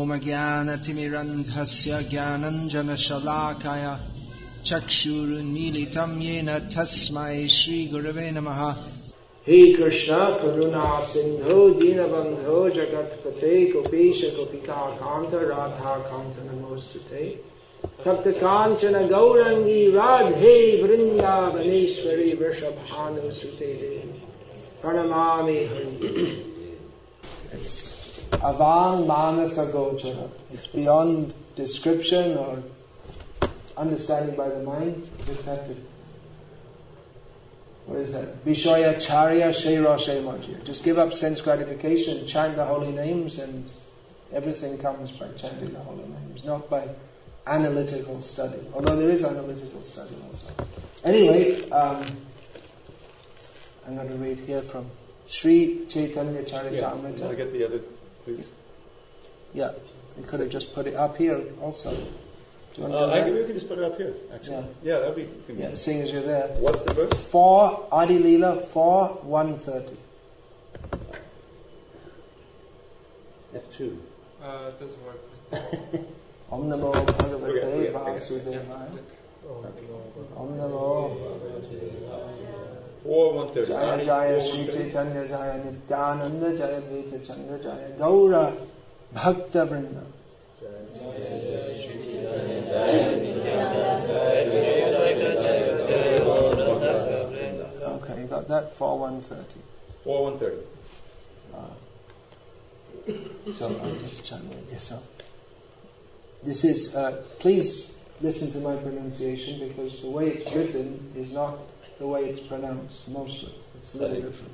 Om Jnanatimirandhasya Jnananjana Shalakaya Chakshurunmilitam Yena Tasmai Shri Gurave Namaha. He Krishna Karuna Sindho Dinabandho Jagatpate Gopesha Gopika Kanta Radha Kanta Namostate Takta Kanchana Gaurangi Radhe Vrindavaneshwari Vrishabhanu Sute Pranamami Hari. It's Avang Manasa Gochara. It's beyond description or understanding by the mind. You just have to. What is that? Vishaya Charya Shaira Shaimajya. Just give up sense gratification, chant the holy names, and everything comes by chanting the holy names, not by analytical study. Although there is analytical study also. Anyway, I'm going to read here from Sri Chaitanya Charitamrita. Can I get the other, please? Yeah, you could have just put it up here also. We could just put it up here, actually. Yeah, that'd be convenient. Yeah, seeing as you're there. What's the verse? 4 Adi Leela 4:130. F2. It doesn't work. Om Namo Bhagavate Vasudevaya. Om Namo 4:130. Jaya Jaya Sri Chaitanya Jaya Nityananda Jaya Dvaita Chandra Jaya Gaura Bhakta Vrinda. Okay, you got that? 4:130. 4:130. So I'll just chant this up. This is, please listen to my pronunciation, because the way it's written is not the way it's pronounced, mostly. It's a little different.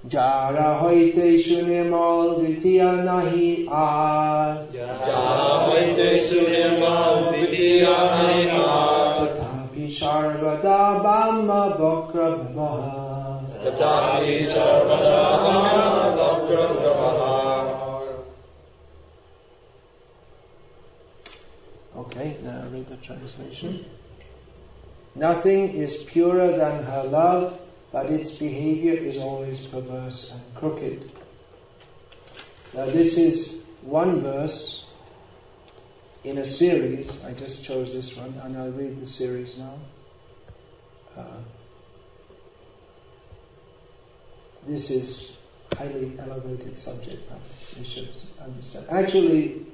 Jara hoite shunimal dvitiya nahi aad. Jara hoite shunimal dvitiya nahi aad. Tatapi sarvada bhamma vakra brahma. Tatapi sarvada bhamma vakra brahma. Okay, now I read the translation. Nothing is purer than her love, but its behavior is always perverse and crooked. Now this is one verse in a series. I just chose this one, and I'll read the series now. This is highly elevated subject matter. We should understand. Actually,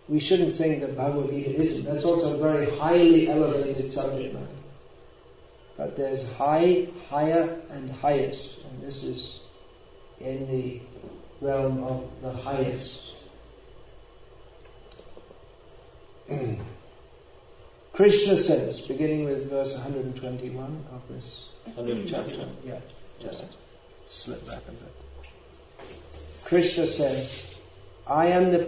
we shouldn't think that Bhagavad Gita isn't. That's also a very highly elevated subject matter. But there's high, higher, and highest. And this is in the realm of the highest. Krishna says, beginning with verse 121 of this chapter. Yeah, just slip back a bit. Krishna says, I am the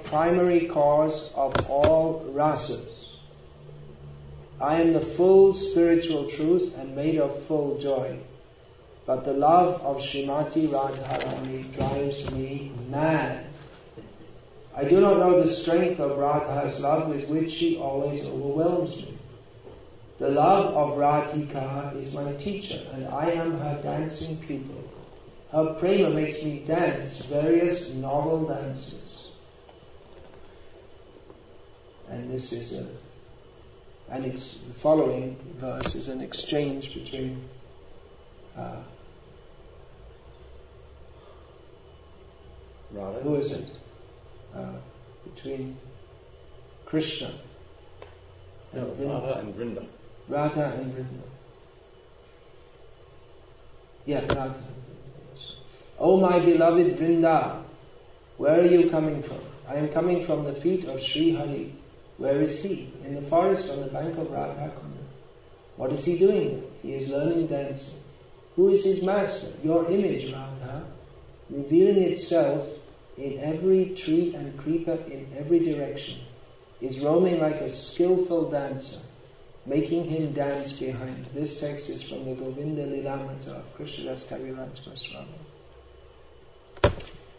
primary cause of all rasas. I am the full spiritual truth and made of full joy. But the love of Srimati Radharani drives me mad. I do not know the strength of Radha's love with which she always overwhelms me. The love of Radhika is my teacher, and I am her dancing pupil. Her prema makes me dance various novel dances. And this is the following verse is an exchange between Radha? Who is it? Between Krishna and Radha and Vrinda. Radha and Vrinda. Yeah, Radha. Oh my beloved Vrinda, where are you coming from? I am coming from the feet of Sri Hari. Where is he? In the forest on the bank of Radhakunda. What is he doing? He is learning dancing. Who is his master? Your image, Radha, revealing itself in every tree and creeper in every direction, is roaming like a skillful dancer, making him dance behind. This text is from the Govinda Lilamrita of Krishnadas Kaviraj Goswami.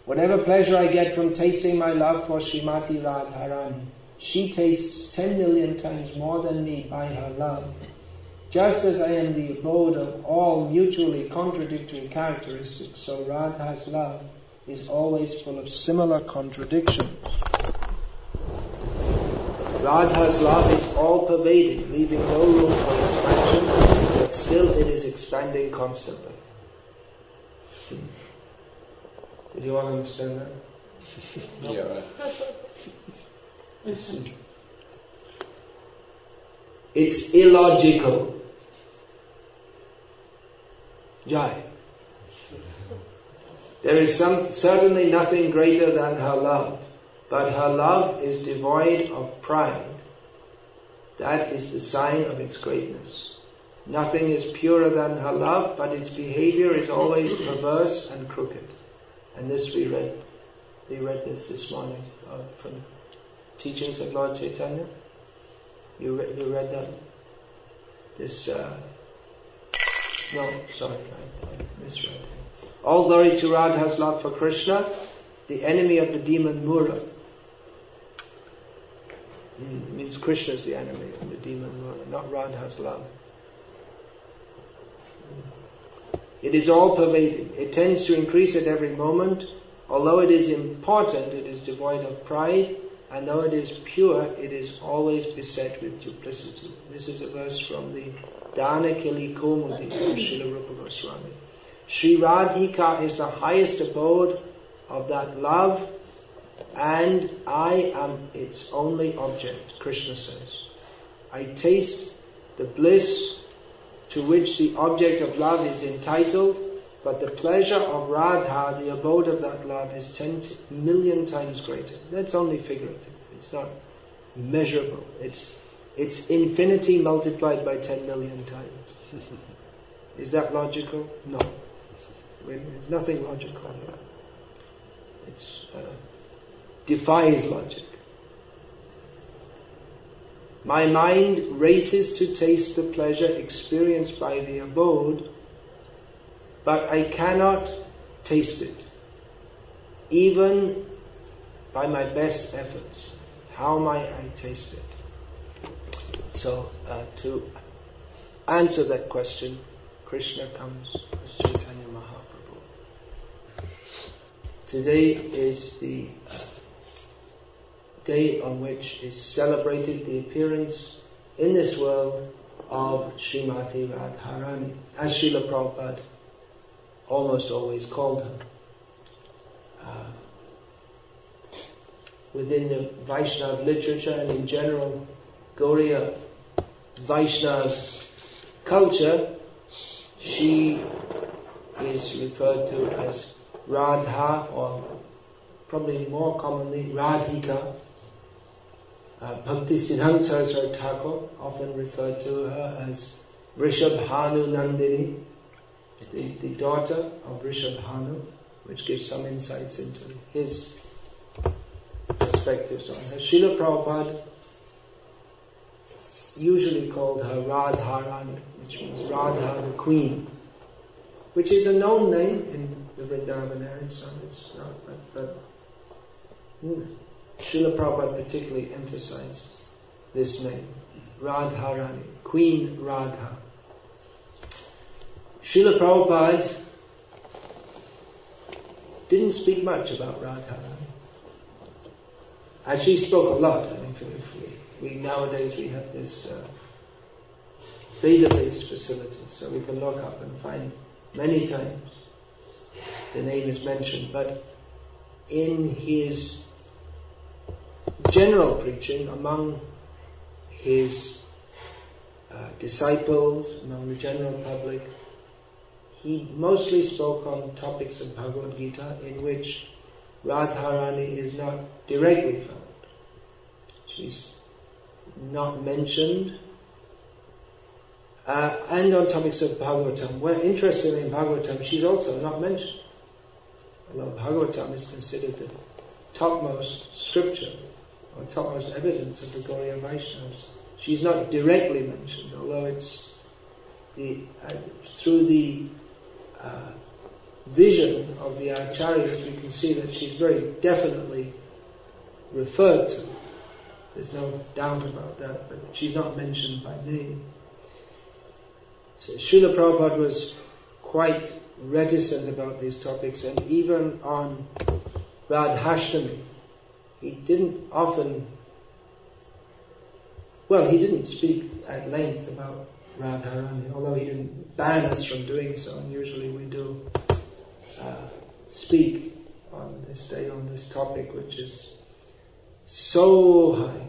Whatever pleasure I get from tasting my love for Srimati Radharani, she tastes 10 million times more than me by her love. Just as I am the abode of all mutually contradictory characteristics, so Radha's love is always full of similar contradictions. Radha's love is all-pervading, leaving no room for expansion, but still it is expanding constantly. Did you all understand that? No. Yeah, right. Listen. It's illogical. Jai. There is certainly nothing greater than her love, but her love is devoid of pride. That is the sign of its greatness. Nothing is purer than her love, but its behavior is always perverse and crooked. And this we read this morning from teachings of Lord Chaitanya. You read that? This, no, sorry, I misread. All glory to Radha's love for Krishna, the enemy of the demon Mura. It means Krishna is the enemy of the demon Mura, not Radha's love. It is all-pervading. It tends to increase at every moment. Although it is important, it is devoid of pride, and though it is pure, it is always beset with duplicity. This is a verse from the Dana Kili Komudi of Srila Rupa Goswami. Sri Radhika is the highest abode of that love, and I am its only object, Krishna says. I taste the bliss to which the object of love is entitled, but the pleasure of Radha, the abode of that love, is 10 million times greater. That's only figurative. It's not measurable. It's infinity multiplied by 10 million times. Is that logical? No. There's nothing logical here. It defies logic. My mind races to taste the pleasure experienced by the abode, but I cannot taste it, even by my best efforts. How might I taste it? So, to answer that question, Krishna comes as Chaitanya Mahaprabhu. Today is the day on which is celebrated the appearance in this world of Srimati Radharani, as Srila Prabhupada almost always called her. Within the Vaishnava literature and in general Gauriya Vaishnava culture, she is referred to as Radha, or probably more commonly Radhika. Bhakti Siddhanta Saraswati Thakur often referred to her as Rishabhanu Nandini, the daughter of Rishabhanu, which gives some insights into his perspectives on her. Srila Prabhupada usually called her Radharani, which means Radha the Queen, which is a known name in the Vrindavan area, so it's not, but Srila Prabhupada particularly emphasized this name, Radharani, Queen Radha. Srila Prabhupada didn't speak much about Radharani. Actually, he spoke a lot. I mean, we nowadays we have this database facility, so we can look up and find many times the name is mentioned. But in his general preaching among his disciples, among the general public, he mostly spoke on topics of Bhagavad Gita in which Radharani is not directly found. She's not mentioned. And on topics of Bhagavatam, where interestingly in Bhagavatam she's also not mentioned. Although Bhagavatam is considered the topmost scripture, or topmost evidence of the Gauriya Vaishnavas, she's not directly mentioned, although it's through the vision of the Acharyas we can see that she's very definitely referred to. There's no doubt about that, but she's not mentioned by name. So Srila Prabhupada was quite reticent about these topics, and even on Radhashtami, he didn't speak at length about Radharani, although he didn't ban us from doing so, and usually we do speak on this day on this topic, which is so high.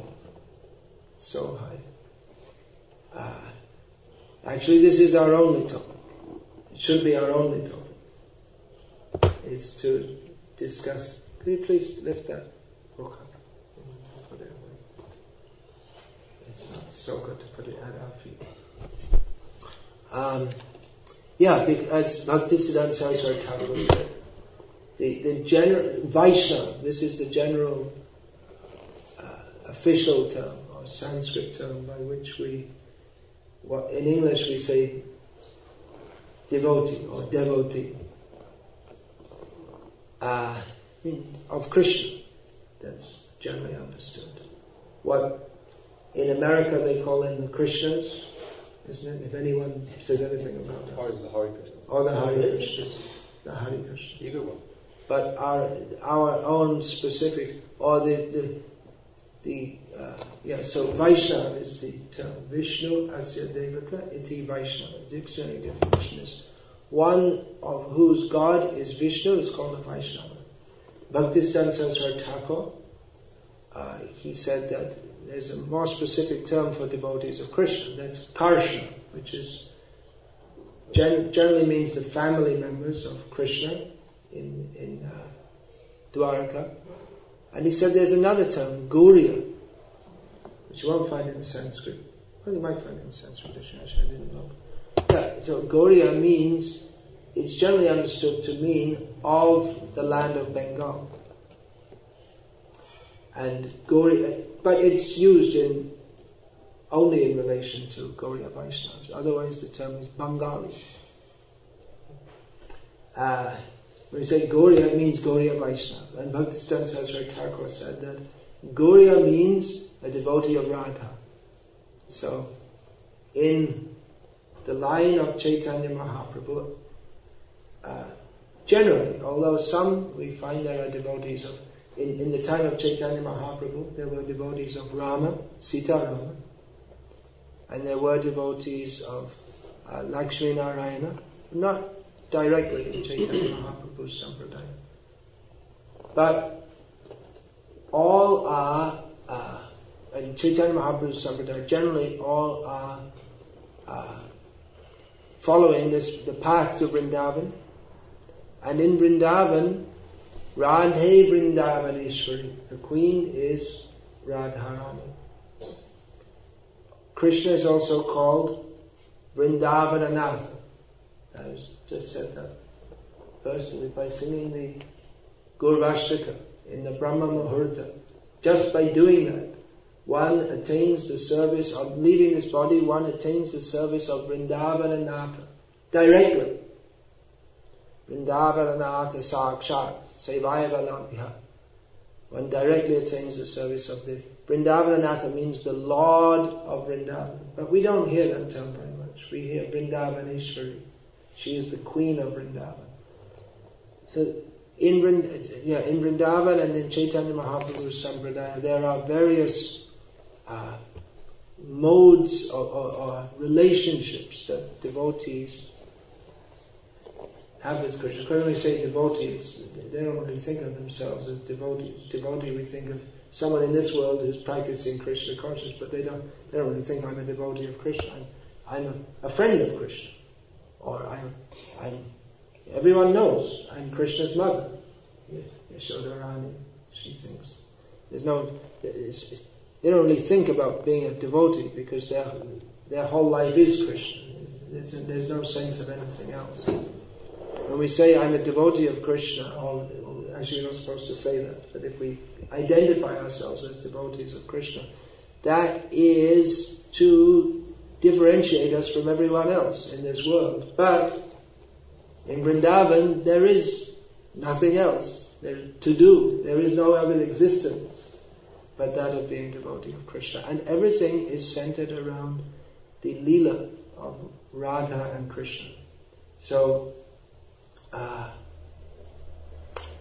Actually, this is our only topic. It should be our only topic. Is to discuss. Could you please lift that book up? Put it away. It's not so good to put it at our feet. As Bhaktisiddhanta Saraswati Thakur said, the general Vaishnava, this is the general official term or Sanskrit term by which in English we say devotee or devotee of Krishna. That's generally understood. What in America they call them the Krishnas, isn't it? If anyone says anything about that. Or the Hare Krishna. Or the Hare Krishna. The Hare Krishna. Either one. But our own specific, or so Vaishnava is the term. Vishnu Asya Devata Iti Vaishnava. Dictionary definition is one of whose God is Vishnu is called a Vaishnava. Bhaktisiddhanta Saraswati Thakur, he said that there's a more specific term for devotees of Krishna. That's Karshna, which is generally means the family members of Krishna in Dwarka. And he said there's another term, Gauriya, which you won't find in the Sanskrit. Well, you might find it in the Sanskrit, I didn't know. Yeah, so Gauriya means, it's generally understood to mean of the land of Bengal. And Gauriya, but it's used only in relation to Gauriya Vaishnavas. Otherwise the term is Bengali. When you say Gauriya, it means Gauriya Vaishnava. And Bhaktisiddhanta Saraswati Thakur said that Gauriya means a devotee of Radha. So, in the line of Chaitanya Mahaprabhu, generally, although some we find there are devotees of, in the time of Chaitanya Mahaprabhu, there were devotees of Rama, Sita Rama, and there were devotees of Lakshmi Narayana, not directly in Chaitanya Mahaprabhu's Sampradaya. But all are, in Chaitanya Mahaprabhu's Sampradaya, generally all are following the path to Vrindavan. And in Vrindavan, Radhe Vrindavaneshwari, the queen is Radharani. Krishna is also called Vrindavananatha. I just said that personally by singing the Gurvashtrika in the Brahma Muhurta. Just by doing that, one attains the service of leaving this body, one attains the service of Vrindavananatha directly. Vrindavananatha Sakshat Sevaya Valabhya. One directly attains the service of the Vrindavananatha means the Lord of Vrindavan. But we don't hear that term very much. We hear Vrindavaneshwari. She is the queen of Vrindavan. So in Vrindavan and in Chaitanya Mahaprabhu's Sampradaya, there are various modes or relationships that devotees have with Krishna. When we say devotees, they don't really think of themselves as devotees. Devotee, we think of someone in this world who's practicing Krishna consciousness, but they don't really think I'm a devotee of Krishna. I'm a friend of Krishna, or I'm. Everyone knows I'm Krishna's mother, Radharani. She thinks they don't really think about being a devotee because their whole life is Krishna. There's no sense of anything else. When we say I'm a devotee of Krishna, actually we're not supposed to say that, but if we identify ourselves as devotees of Krishna, that is to differentiate us from everyone else in this world. But in Vrindavan, there is nothing else to do. There is no other existence but that of being devotee of Krishna. And everything is centered around the Leela of Radha and Krishna. So,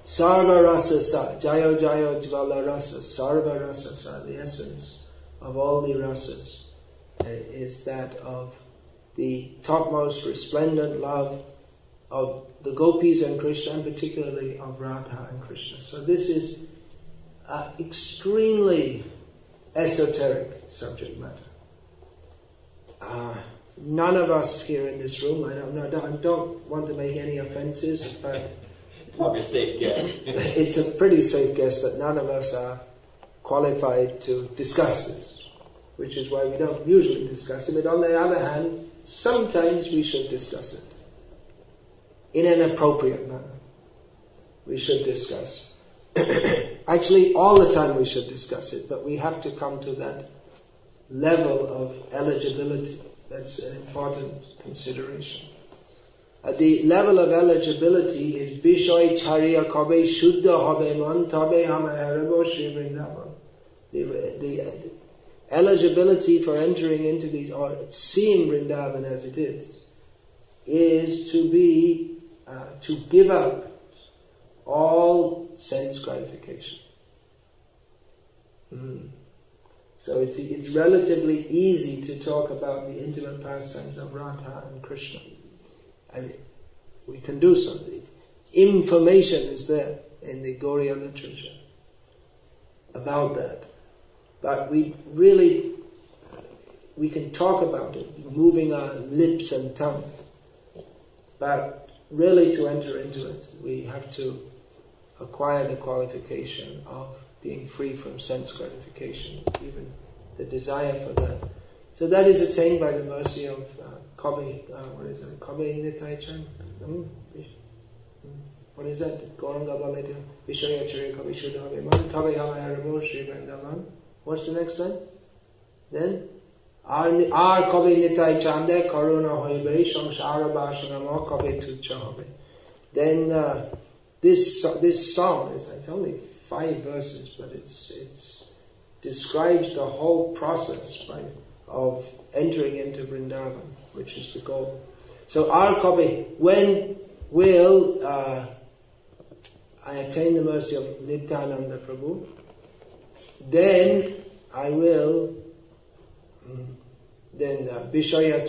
Sarva rasa sa, jayo jayo jvala rasa, sarva rasa sa, the essence of all the rasas is that of the topmost resplendent love of the gopis and Krishna, and particularly of Radha and Krishna. So this is extremely esoteric subject matter. None of us here in this room, I don't want to make any offences, but Probably a safe guess. it's a pretty safe guess that none of us are qualified to discuss this, which is why we don't usually discuss it. But on the other hand, sometimes we should discuss it in an appropriate manner. We should discuss. Actually, all the time we should discuss it, but we have to come to that level of eligibility. That's an important consideration. The level of eligibility is Bishoy Charya Kabe Shuddha Habe Man Tabe Hama Harabo Shri Vrindavan. The eligibility for entering into these, or seeing Vrindavan as it is to be, to give up all sense gratification. So it's relatively easy to talk about the intimate pastimes of Radha and Krishna. I mean, we can do so. Information is there in the Gauriya literature about that. But we can talk about it, moving our lips and tongue. But really to enter into it, we have to acquire the qualification of being free from sense gratification, even the desire for that. So that is attained by the mercy of Kabe, what is it? Kabe Nitai Chan? What is that? Gauranga Baleta Vishaya Chari Kabe Shuddha Habe Man Kabe Hama Harabo Shri Vrindavan. What's the next line? Then Ar Kabe Nitai Chande Karuna Hoibe Samsara Bashanama Kabe Tucha Habe. Then this song it's only 5 verses, but it's describes the whole process of entering into Vrindavan, which is the goal. So our Kabe, when will I attain the mercy of Nityananda Prabhu, then I will Vishaya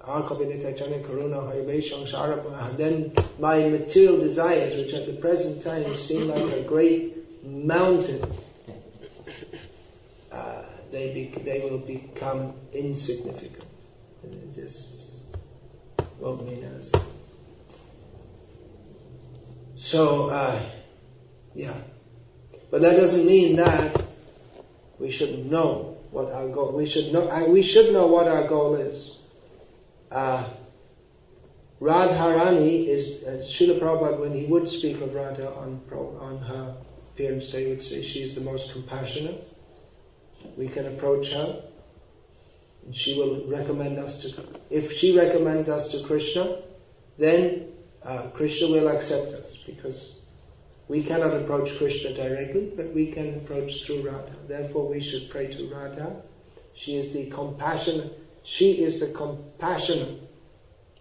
our Kabe Nityananda Karuna Haribe Samsara, then my material desires, which at the present time seem like a great mountain, they will become insignificant. And it just won't mean anything. So, but that doesn't mean that we should know what our goal. We should know what our goal is. Radharani is Srila Prabhupada, when he would speak of Radha on her appearance day, would say she's the most compassionate. We can approach her, and she will recommend us to. If she recommends us to Krishna, then Krishna will accept us, because we cannot approach Krishna directly, but we can approach through Radha. Therefore, we should pray to Radha. She is the compassionate.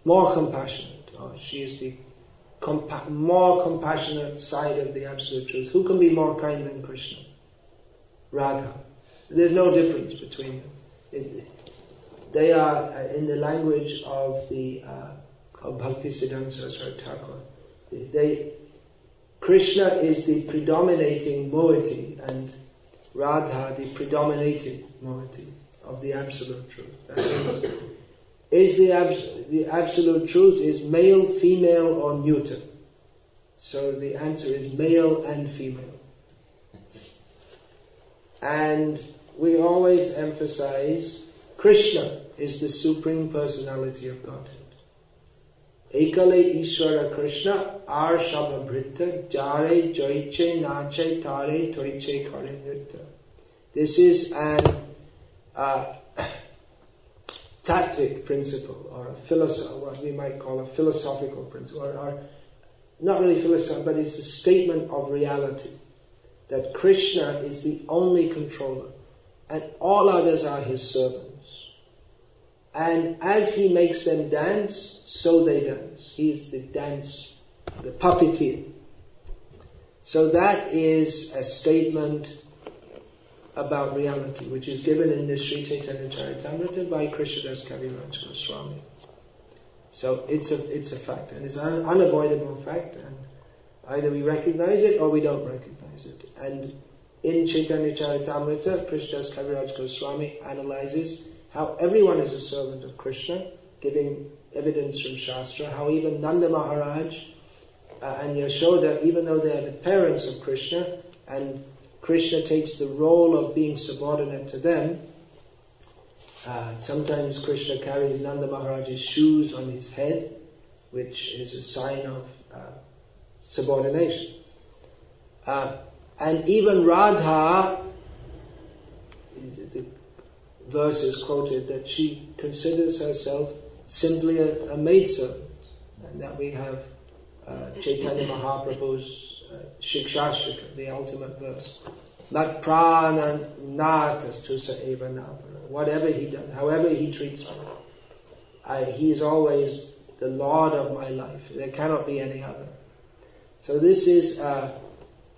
More compassionate. She is the more compassionate side of the Absolute Truth. Who can be more kind than Krishna? Radha. There's no difference between them. They are, in the language of Bhakti Siddhanta Saraswati Thakur, Krishna is the predominating moiety, and Radha the predominating moiety of the Absolute Truth. That means, the Absolute Truth is male, female, or neuter? So the answer is male and female. And we always emphasize Krishna is the Supreme Personality of Godhead. Ekale Ishvara Krishna Ar Shabhabhrita Jare Joiche Nache Tare Toiche Kare Nritta. This is an tattvic principle, or what we might call a philosophical principle, or not really philosophical, but it's a statement of reality, that Krishna is the only controller, and all others are his servants. And as he makes them dance, so they dance. He's the puppeteer. So that is a statement about reality, which is given in the Sri Chaitanya Charitamrita by Krishnadas Kaviraj Goswami. So it's a fact, and it's an unavoidable fact, and either we recognize it or we don't recognize it. And in Chaitanya Charitamrita, Krishnadas Kaviraj Goswami analyzes how everyone is a servant of Krishna, giving evidence from Shastra, how even Nanda Maharaj and Yashoda, even though they are the parents of Krishna, and Krishna takes the role of being subordinate to them, sometimes Krishna carries Nanda Maharaj's shoes on his head, which is a sign of subordination. And even Radha, the verse is quoted that she considers herself simply a maidservant, and that we have Chaitanya Mahaprabhu's Shikshashtrika, the ultimate verse. Mat prana natas tusa eva napara. Whatever he does, however he treats me, he is always the Lord of my life. There cannot be any other. So this is a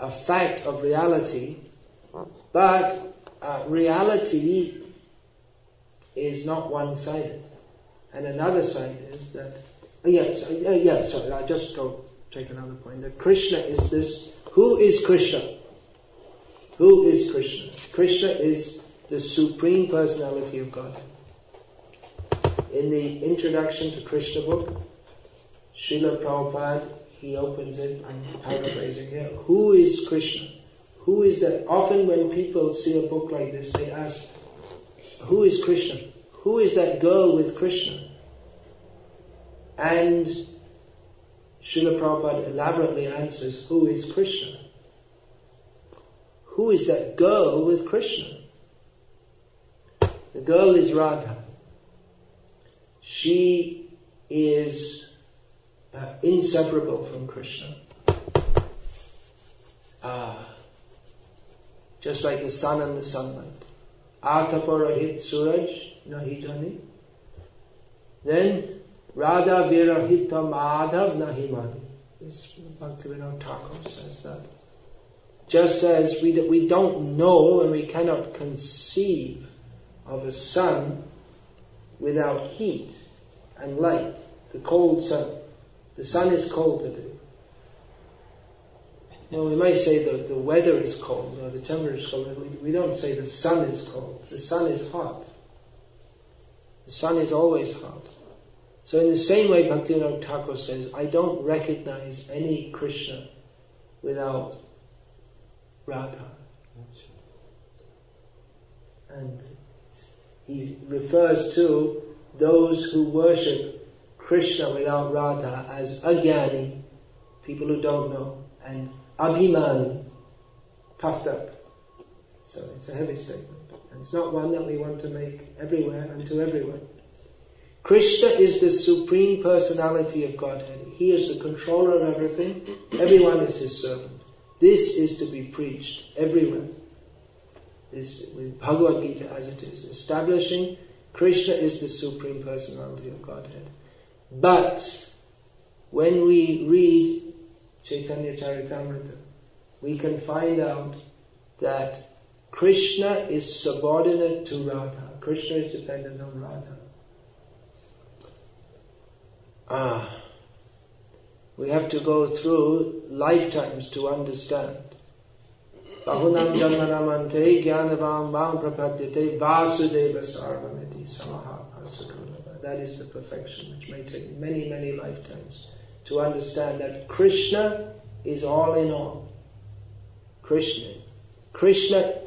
fact of reality, but reality is not one-sided. And another side is that, sorry, I'll just go take another point. That Krishna is this. Who is Krishna? Who is Krishna? Krishna is the Supreme Personality of Godhead. In the introduction to Krishna book, Srila Prabhupada, he opens it, I'm paraphrasing here, who is Krishna? Who is that? Often when people see a book like this, they ask, who is Krishna? Who is that girl with Krishna? And Srila Prabhupada elaborately answers, who is Krishna? Who is that girl with Krishna? The girl is Radha. She is inseparable from Krishna. Just like the sun and the sunlight. Ataparahit suraj nahi jani. Then Radha virahita madhav nahi mani. This Bhakti Thakur says that. Just as we don't know and we cannot conceive of a sun without heat and light. The cold sun. The sun is cold today. We might say the weather is cold or the temperature is cold. We don't say the sun is cold. The sun is hot. The sun is always hot. So in the same way, Bhaktivinoda Thakur says, I don't recognize any Krishna without Radha. And he refers to those who worship Krishna without Radha as agyani, people who don't know, and abhimani, puffed up. So it's a heavy statement. And it's not one that we want to make everywhere and to everyone. Krishna is the Supreme Personality of Godhead. He is the controller of everything. Everyone is his servant. This is to be preached everywhere. This with Bhagavad Gita as it is, establishing Krishna is the Supreme Personality of Godhead. But when we read Chaitanya Charitamrita, we can find out that Krishna is subordinate to Radha. Krishna is dependent on Radha. We have to go through lifetimes to understand. Bahunam janmanamante jnanavam vam prapadyate vasudeva sarvamiti samaha pasudurlabha. That is the perfection which may take many, many lifetimes to understand that Krishna is all in all. Krishna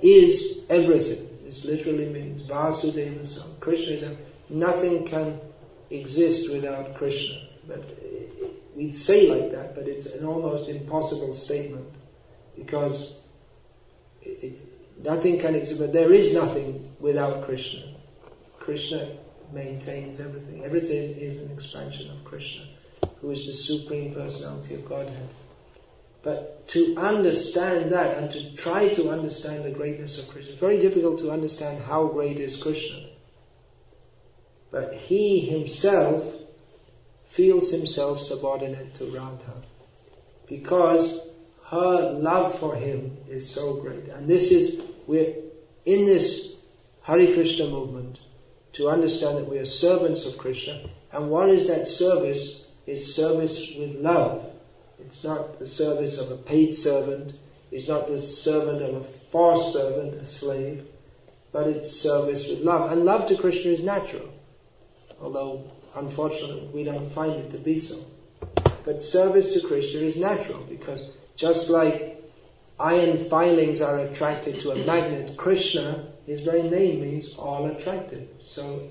is everything. This literally means Vasudeva Sam. Krishna is everything. Nothing can exist without Krishna. But we say like that, but it's an almost impossible statement because nothing can exist. But there is nothing without Krishna. Krishna maintains everything. Everything is an expansion of Krishna, who is the Supreme Personality of Godhead. But to understand that and to try to understand the greatness of Krishna, it's very difficult to understand how great is Krishna. but he himself feels himself subordinate to Radha, because her love for him is so great. And we're in this Hare Krishna movement to understand that we are servants of Krishna. And what is that service? It's service with love. It's not the service of a paid servant. It's not the servant of a forced servant, a slave. But it's service with love. And love to Krishna is natural. Although, unfortunately, we don't find it to be so. But service to Krishna is natural, because just like iron filings are attracted to a magnet, Krishna, his very name means all attracted. So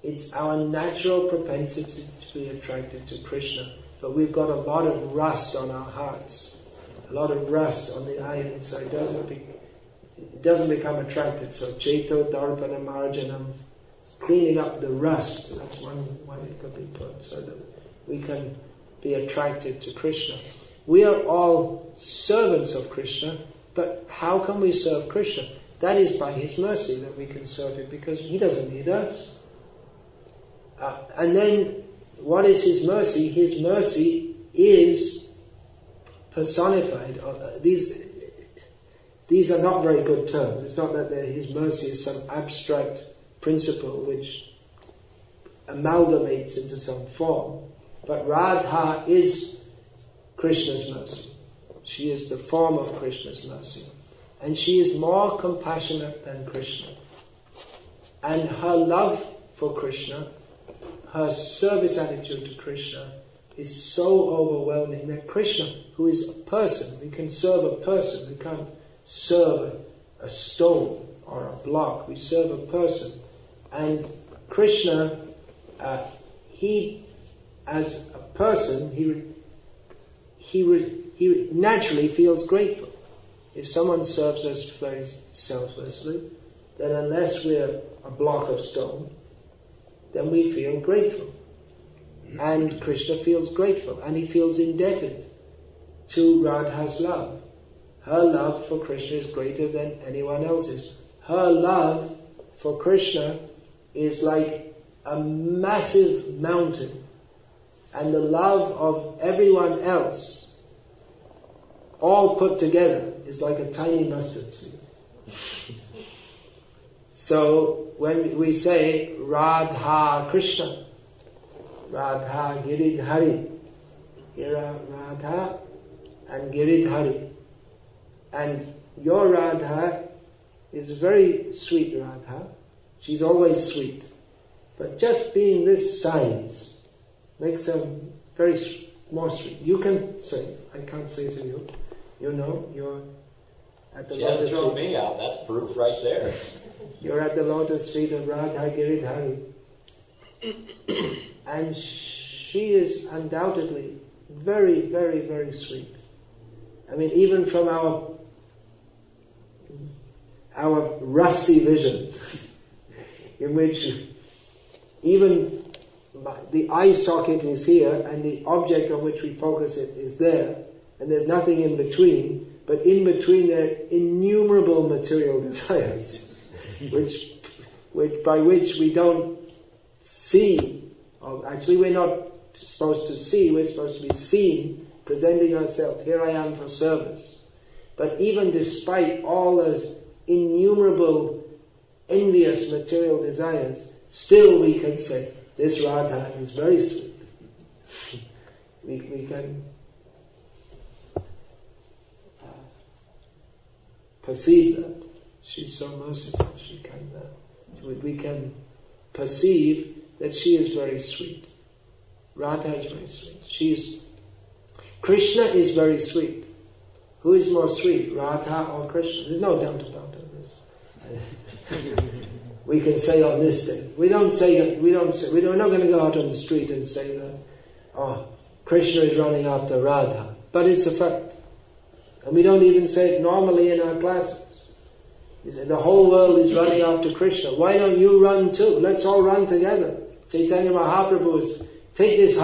it's our natural propensity to be attracted to Krishna. But we've got a lot of rust on our hearts, a lot of rust on the iron, so it doesn't become attracted. So Cheto Darpana Marjanam, cleaning up the rust, that's one way it could be put, so that we can be attracted to Krishna. We are all servants of Krishna, but how can we serve Krishna? That is by his mercy that we can serve him, because he doesn't need us. And then, what is his mercy? His mercy is personified. These are not very good terms. It's not that his mercy is some abstract principle which amalgamates into some form. But Radha is Krishna's mercy. She is the form of Krishna's mercy. And she is more compassionate than Krishna. And her love for Krishna, her service attitude to Krishna, is so overwhelming that Krishna, who is a person, we can serve a person, we can't serve a stone or a block, we serve a person. And Krishna, he as a person, he naturally feels grateful. If someone serves us very selflessly, then unless we're a block of stone, then we feel grateful. And Krishna feels grateful, and he feels indebted to Radha's love. Her love for Krishna is greater than anyone else's. Her love for Krishna is like a massive mountain, and the love of everyone else, all put together, is like a tiny mustard seed. So when we say Radha Krishna, Radha Giridhari, here are Radha and Giridhari, and your Radha is a very sweet Radha. She's always sweet, but just being this size makes her very more sweet. You can say, I can't say to you, you know, you're at the lotus feet. She hasn't thrown me out, that's proof right there. You're at the lotus feet of Radha Giridhari. And she is undoubtedly very, very, very sweet. I mean, even from our rusty vision, in which even the eye socket is here and the object on which we focus it is there, and there's nothing in between, but in between there are innumerable material desires, by which we don't see, or actually we're not supposed to see, we're supposed to be seen, presenting ourselves, here I am for service. But even despite all those innumerable envious material desires, still we can say, this Radha is very sweet. We can perceive that. She's so merciful. We can perceive that she is very sweet. Radha is very sweet. Krishna is very sweet. Who is more sweet, Radha or Krishna? There's no doubt about this. We can say on this day. We're not going to go out on the street and say that, Krishna is running after Radha. But it's a fact. And we don't even say it normally in our classes. We say, the whole world is running after Krishna. Why don't you run too? Let's all run together. Chaitanya Mahaprabhu is, take this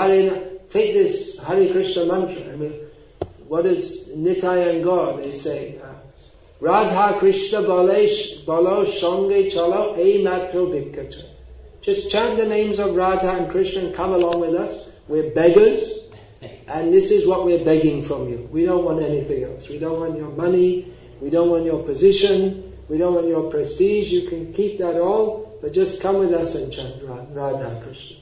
Hare Krishna mantra. I mean, what is Nitai and Gaur? They say, Radha Krishna balo shange chalo ei matro bhikkata. Just chant the names of Radha and Krishna and come along with us. We're beggars, and this is what we're begging from you. We don't want anything else. We don't want your money. We don't want your position. We don't want your prestige. You can keep that all, but just come with us and chant Radha Krishna.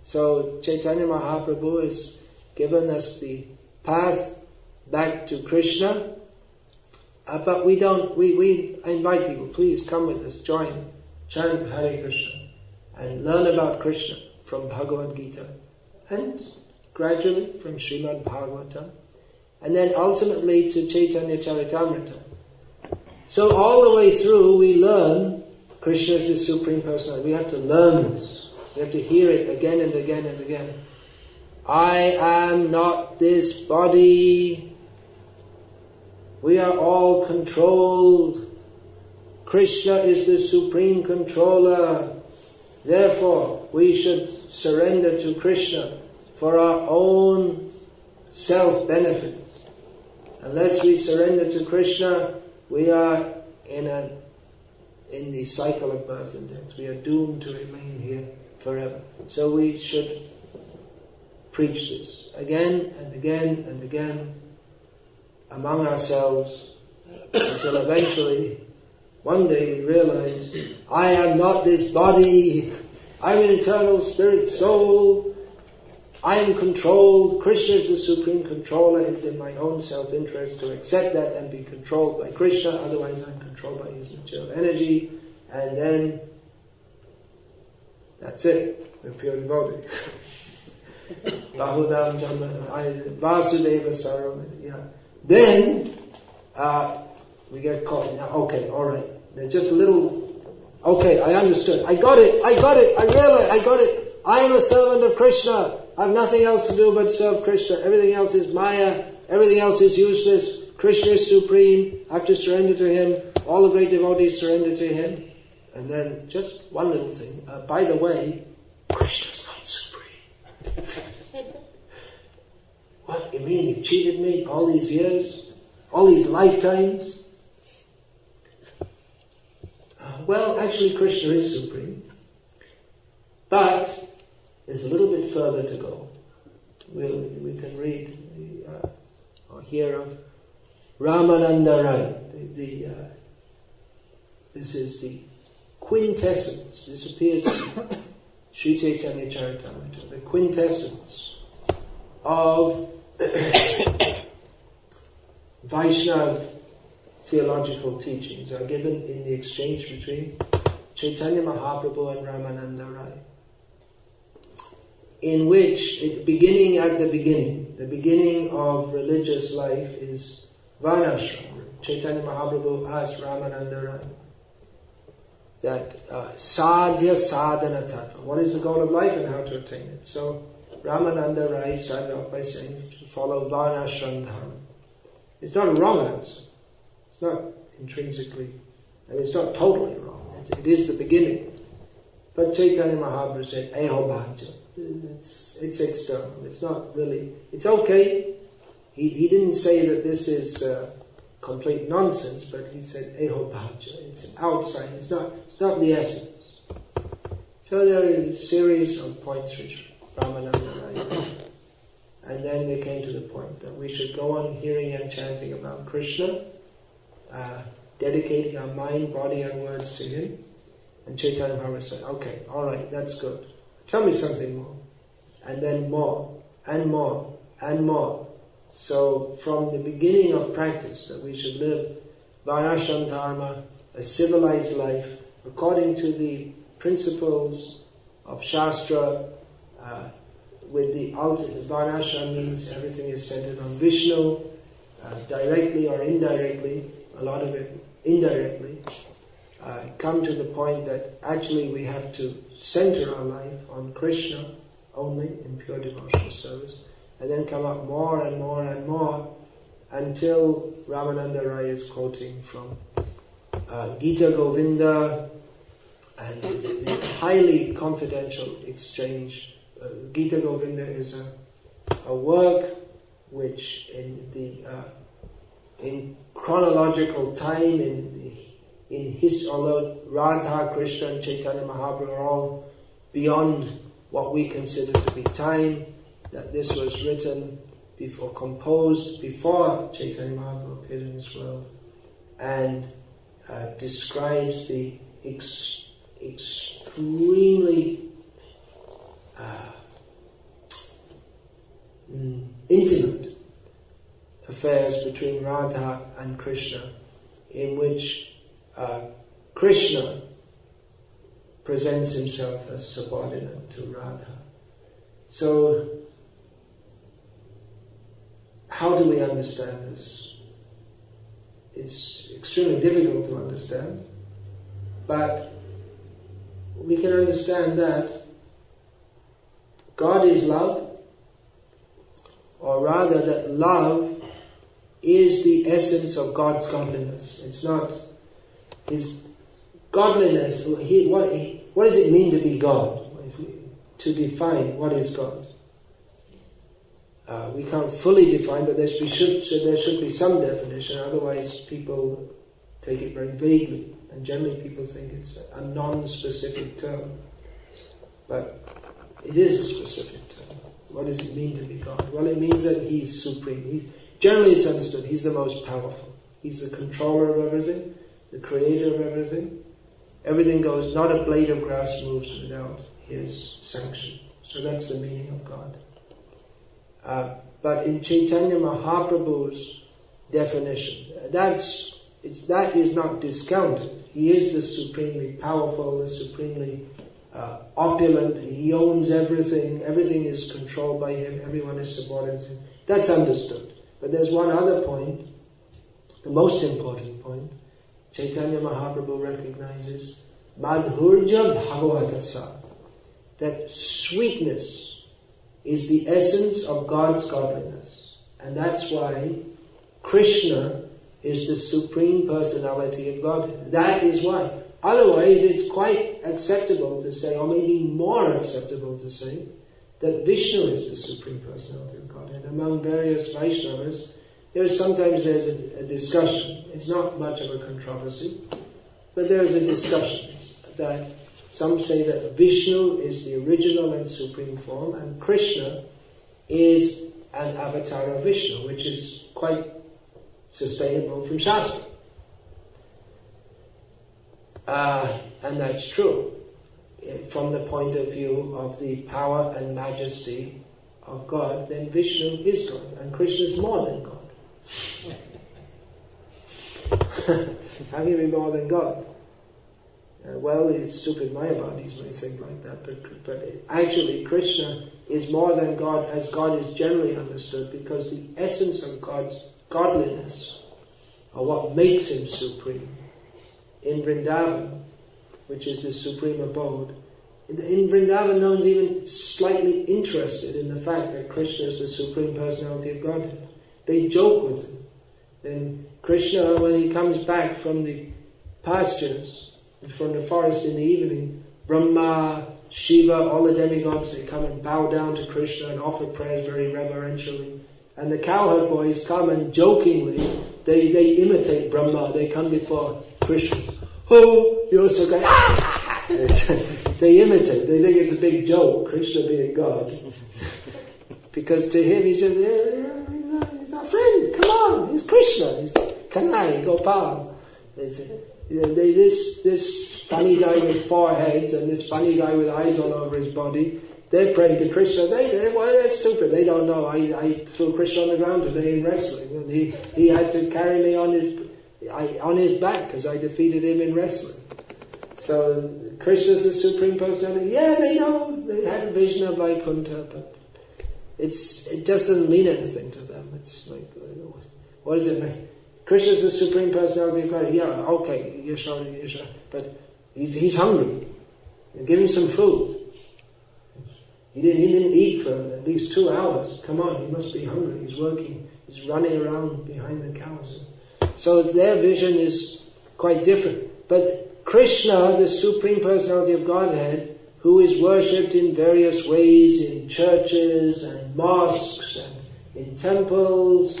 So Chaitanya Mahaprabhu has given us the path back to Krishna. But we invite people, please come with us, join, chant Hare Krishna, and learn about Krishna from Bhagavad Gita, and gradually from Srimad Bhagavatam, and then ultimately to Chaitanya Charitamrita. So all the way through we learn Krishna is the Supreme Personality. We have to learn this. We have to hear it again and again and again. I am not this body. We are all controlled. Krishna is the Supreme Controller. Therefore, we should surrender to Krishna for our own self-benefit. Unless we surrender to Krishna, we are in the cycle of birth and death. We are doomed to remain here forever. So we should preach this again and again and again among ourselves until eventually one day we realize, I am not this body. I'm an eternal spirit soul. I am controlled. Krishna is the Supreme Controller. It's in my own self-interest to accept that and be controlled by Krishna. Otherwise I'm controlled by his material energy. And then that's it. We're pure devotee. Bahudam Jama Vasudeva Saram. Yeah. Then we get caught. Now, okay, alright. Just a little. Okay, I understood. I got it. I realized. I got it. I am a servant of Krishna. I have nothing else to do but serve Krishna. Everything else is Maya. Everything else is useless. Krishna is supreme. I have to surrender to him. All the great devotees surrender to him. And then just one little thing. By the way, Krishna's not supreme. What? You mean you cheated me all these years? All these lifetimes? Well, actually Krishna is supreme. But there's a little bit further to go. We can read or hear of Ramananda Rai. This is the quintessence. This appears in Sri Chaitanya Charitamrita. The quintessence of Vaishnava theological teachings are given in the exchange between Chaitanya Mahaprabhu and Ramananda Rai, in which, the beginning of religious life is Varnashram. Chaitanya Mahaprabhu asked Ramananda Rai that sadhya sadhana tattva, what is the goal of life and how to attain it? So Ramananda Rai started off by saying to follow Varnashram dharma. It's not a wrong answer. It's not intrinsically, it's not totally wrong. It is the beginning. But Chaitanya Mahaprabhu said, Eho bhajya. It's external. It's not really, it's okay. He didn't say that this is complete nonsense, but he said, Eho bhajya. It's outside. It's not the essence. So there are a series of points which Ramananda Rai did. And then they came to the point that we should go on hearing and chanting about Krishna, dedicating our mind, body and words to him. And Chaitanya Mahaprabhu said, okay, alright, that's good. Tell me something more. And then more, and more, and more. So from the beginning of practice that we should live Varnashram Dharma, a civilized life, according to the principles of Shastra, with the ultimate, Varnashram means everything is centered on Vishnu, directly or indirectly, a lot of it indirectly. Come to the point that actually we have to center our life on Krishna only in pure devotional service, and then come up more and more and more until Ramananda Rai is quoting from Gita Govinda and the highly confidential exchange. Gita Govinda is a work which in chronological time, although Radha, Krishna and Chaitanya Mahaprabhu are all beyond what we consider to be time, that this was written before, composed before Chaitanya Mahaprabhu appeared in this world, and describes the extremely intimate affairs between Radha and Krishna, in which Krishna presents himself as subordinate to Radha. So, how do we understand this? It's extremely difficult to understand, but we can understand that God is love, or rather that love is the essence of God's godliness. It's not His godliness. What does it mean to be God? To define what is God. We can't fully define, but there should be some definition, otherwise people take it very vaguely, and generally people think it's a non-specific term. But it is a specific term. What does it mean to be God? Well, it means that He's supreme. Generally it's understood He's the most powerful. He's the controller of everything, the creator of everything. Everything goes, not a blade of grass moves without His sanction. So that's the meaning of God. But in Chaitanya Mahaprabhu's definition, that is not discounted. He is the supremely powerful, the supremely opulent. He owns everything. Everything is controlled by Him. Everyone is subordinate to Him. That's understood. But there's one other point, the most important point. Chaitanya Mahaprabhu recognizes Madhurja Bhagavatasa, that sweetness is the essence of God's godliness. And that's why Krishna is the Supreme Personality of Godhead. That is why. Otherwise, it's quite acceptable to say, or maybe more acceptable to say, that Vishnu is the Supreme Personality of Godhead. Among various Vaishnavas, there's a discussion. It's not much of a controversy, but there's a discussion that some say that Vishnu is the original and supreme form, and Krishna is an avatar of Vishnu, which is quite sustainable from Shastra. And that's true. From the point of view of the power and majesty of God, then Vishnu is God, and Krishna is more than God. How can he be more than God? Well, it's stupid Mayavadis may think like that, but actually Krishna is more than God, as God is generally understood, because the essence of God's godliness, or what makes Him supreme, in Vrindavan, which is the supreme abode, in Vrindavan no one's even slightly interested in the fact that Krishna is the Supreme Personality of Godhead. They joke with Him. Then Krishna, when He comes back from the pastures, from the forest in the evening, Brahma, Shiva, all the demigods, they come and bow down to Krishna and offer prayers very reverentially. And the cowherd boys come and jokingly, they imitate Brahma. They come before Krishna. Oh, you're so great. They imitate. They think it's a big joke, Krishna being God. Because to him, he's just, he's our friend. Come on, he's Krishna. He's Kanai, Gopal. This funny guy with 4 heads and this funny guy with eyes all over his body, they're praying to Krishna. They're stupid. They don't know. I threw Krishna on the ground today in wrestling, and he had to carry me on his back because I defeated him in wrestling. So Krishna's the Supreme Personality. Yeah, they know. They had a vision of Vaikuntha, but it just doesn't mean anything to them. It's like, what does it mean? Krishna's the Supreme Personality of God. Yeah, okay, you're sure. But he's hungry. Give him some food. He didn't eat for at least 2 hours. Come on, he must be hungry. He's working. He's running around behind the cows. So their vision is quite different. But Krishna, the Supreme Personality of Godhead, who is worshipped in various ways in churches and mosques and in temples,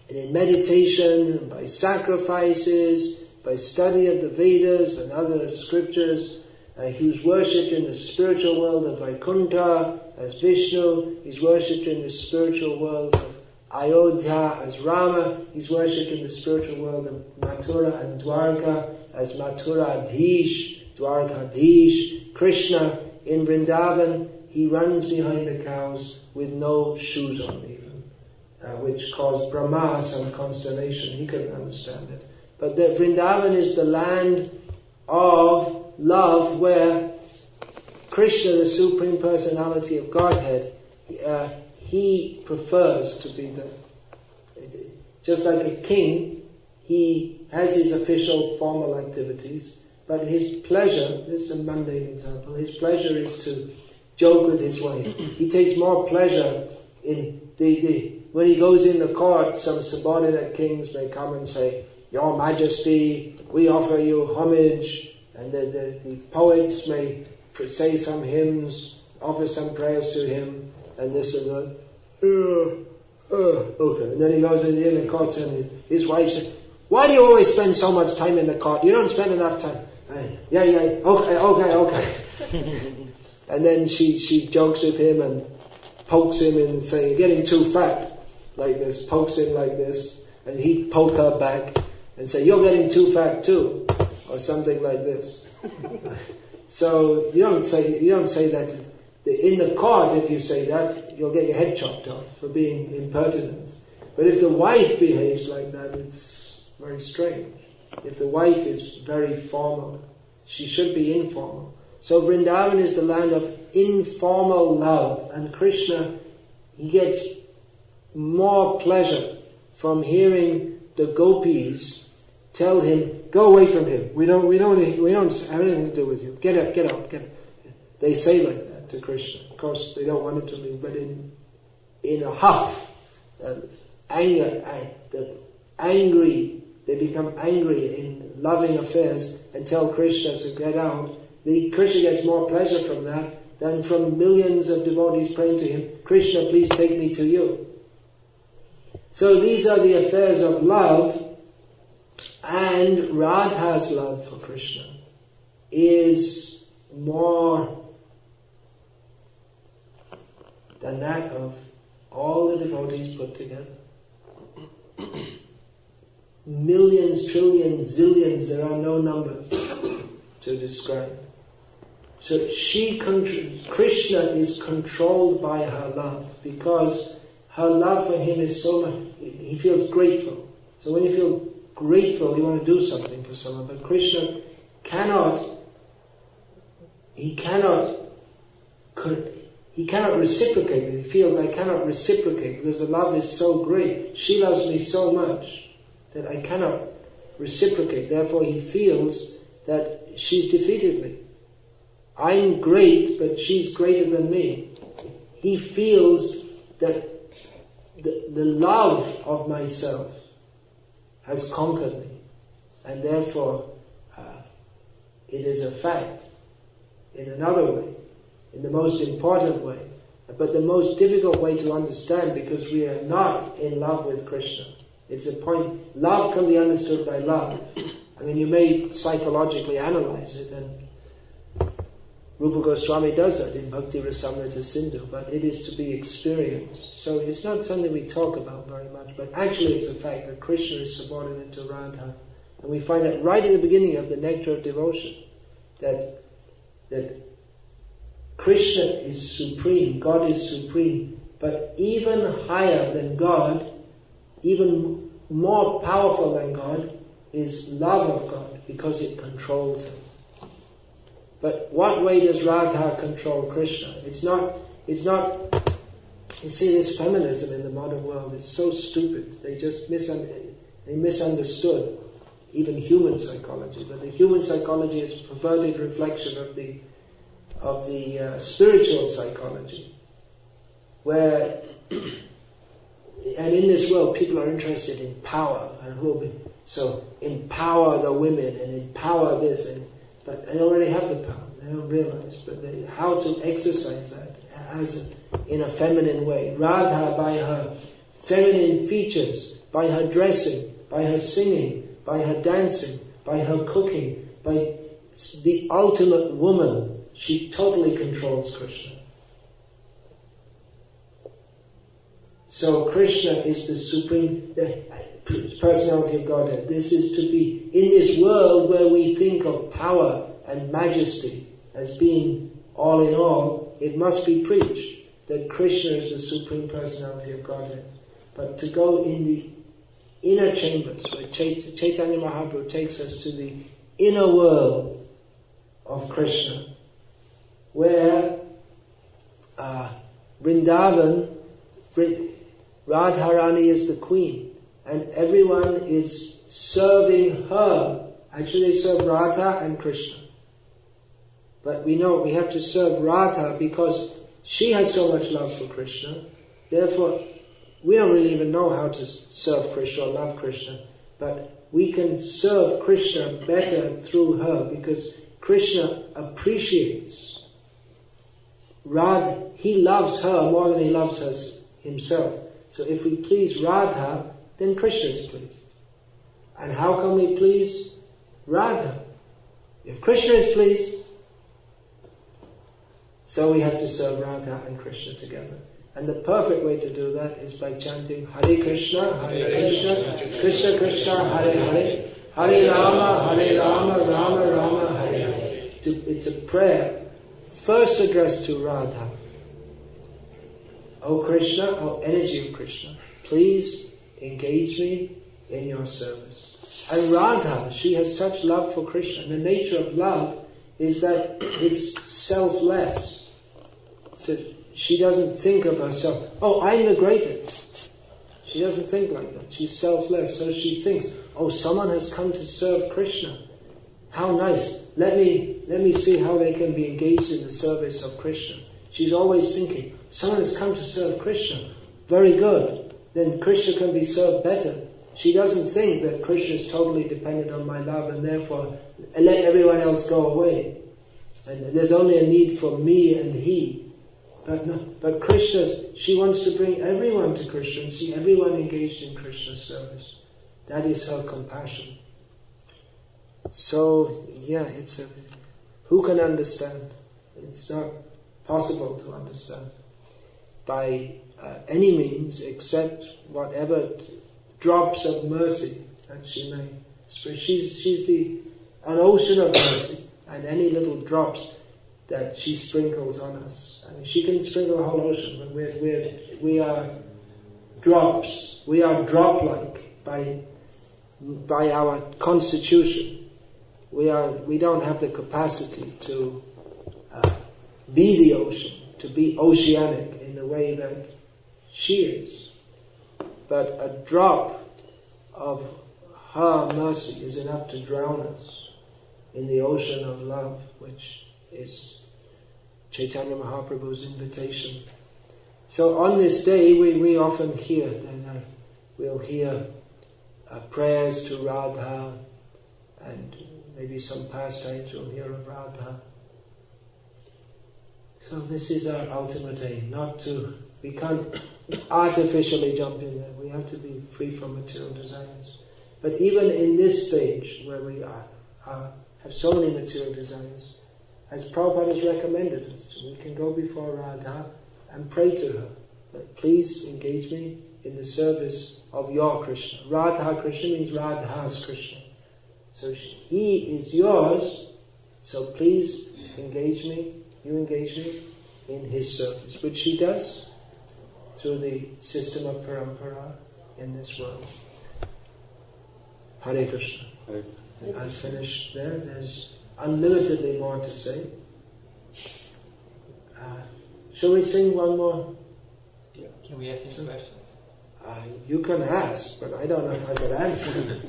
and in meditation, and by sacrifices, by study of the Vedas and other scriptures, He was worshipped in the spiritual world of Vaikuntha as Vishnu. He's worshipped in the spiritual world of Ayodhya as Rama. He's worshipped in the spiritual world of Mathura and Dwarka as Mathuradhish, Dwarkadhish. Krishna in Vrindavan, he runs behind the cows with no shoes on even, which caused Brahma some consternation. He couldn't understand it. But the Vrindavan is the land of love where Krishna, the Supreme Personality of Godhead, he prefers to be just like a king, he has his official formal activities, but his pleasure, this is a mundane example, his pleasure is to joke with his wife. He takes more pleasure in when he goes in the court, some subordinate kings may come and say, "Your Majesty, we offer you homage," and the poets may say some hymns, offer some prayers to him, and this and that. Okay. And then he goes in the court and his wife says, "Why do you always spend so much time in the court? You don't spend enough time." Okay. And then she jokes with him and pokes him and say, "You're getting too fat," like this, pokes him like this, and he'd poke her back and say, "You're getting too fat too," or something like this. So you don't say that in the court. If you say that, you'll get your head chopped off for being impertinent. But if the wife behaves like that, it's very strange. If the wife is very formal, she should be informal. So Vrindavan is the land of informal love, and Krishna, he gets more pleasure from hearing the gopis tell him, "Go away from him. We don't have anything to do with you. Get out. They say like that to Krishna. Of course, they don't want him to leave, but in a huff, they become angry in loving affairs and tell Krishna to get out. Krishna gets more pleasure from that than from millions of devotees praying to him, "Krishna, please take me to you." So these are the affairs of love, and Radha's love for Krishna is more than that of all the devotees put together. Millions, trillions, zillions, there are no numbers to describe. So Krishna is controlled by her love, because her love for him is so much, he feels grateful. So when you feel grateful, you want to do something for someone, but Krishna cannot reciprocate. He feels, "I cannot reciprocate because the love is so great. She loves me so much that I cannot reciprocate." Therefore he feels that she's defeated me. I'm great, but she's greater than me. He feels that the love of myself has conquered me, and therefore it is a fact in another way, in the most important way, but the most difficult way to understand, because we are not in love with Krishna. It's a point, love can be understood by love. I mean, you may psychologically analyze it, and Rupa Goswami does that in Bhakti Rasamrita Sindhu, but it is to be experienced. So it's not something we talk about very much, but actually it's a fact that Krishna is subordinate to Radha. And we find that right at the beginning of the Nectar of Devotion, that Krishna is supreme, God is supreme, but even higher than God, even more powerful than God, is love of God, because it controls him. But what way does Radha control Krishna? It's not, you see, this feminism in the modern world is so stupid. They just misunderstood even human psychology. But the human psychology is a perverted reflection of the spiritual psychology, where, and in this world people are interested in power, and so empower the women and empower this, but they already have the power. They don't realize, but how to exercise that in a feminine way. Radha, by her feminine features, by her dressing, by her singing, by her dancing, by her cooking, by the ultimate woman. She totally controls Krishna. So Krishna is the supreme personality of Godhead. This is to be in this world where we think of power and majesty as being all in all. It must be preached that Krishna is the supreme personality of Godhead. But to go in the inner chambers, where Chaitanya Mahaprabhu takes us to the inner world of Krishna, where Vrindavan, Radharani is the queen, and everyone is serving her. Actually, they serve Radha and Krishna. But we know we have to serve Radha because she has so much love for Krishna. Therefore, we don't really even know how to serve Krishna or love Krishna. But we can serve Krishna better through her because Krishna appreciates Radha. He loves her more than he loves himself. So if we please Radha, then Krishna is pleased. And how can we please Radha? If Krishna is pleased, so we have to serve Radha and Krishna together. And the perfect way to do that is by chanting Hare Krishna, Krishna Krishna, Hare Hare, Hare Rama, Rama Rama, Hare Hare. It's a prayer first addressed to Radha. O Krishna, O energy of Krishna, please engage me in your service. And Radha, she has such love for Krishna. The nature of love is that it's selfless. So she doesn't think of herself, oh, I'm the greatest. She doesn't think like that. She's selfless. So she thinks, oh, someone has come to serve Krishna. How nice. Let me see how they can be engaged in the service of Krishna. She's always thinking, someone has come to serve Krishna. Very good. Then Krishna can be served better. She doesn't think that Krishna is totally dependent on my love and therefore let everyone else go away. And there's only a need for me and he. But Krishna, she wants to bring everyone to Krishna and see everyone engaged in Krishna's service. That is her compassion. So, yeah, who can understand? It's not possible to understand by any means except whatever drops of mercy that she may spread. She's an ocean of mercy, and any little drops that she sprinkles on us. I mean, she can sprinkle the whole ocean, but we are drops. We are drop-like by our constitution. We don't have the capacity to be the ocean, to be oceanic in the way that she is. But a drop of her mercy is enough to drown us in the ocean of love, which is Chaitanya Mahaprabhu's invitation. So on this day we often hear, we'll hear prayers to Radha, and maybe some pastimes we'll hear of Radha. So this is our ultimate aim, we can't artificially jump in there. We have to be free from material desires. But even in this stage where we have so many material desires, as Prabhupada has recommended us, we can go before Radha and pray to her that please engage me in the service of your Krishna. Radha Krishna means Radha's Krishna. So he is yours, so please you engage me in his service, which she does through the system of parampara in this world. Hare Krishna. I'll finish there. There's unlimitedly more to say. Shall we sing one more? Yeah. Can we ask any questions? You can ask, but I don't know if I can answer.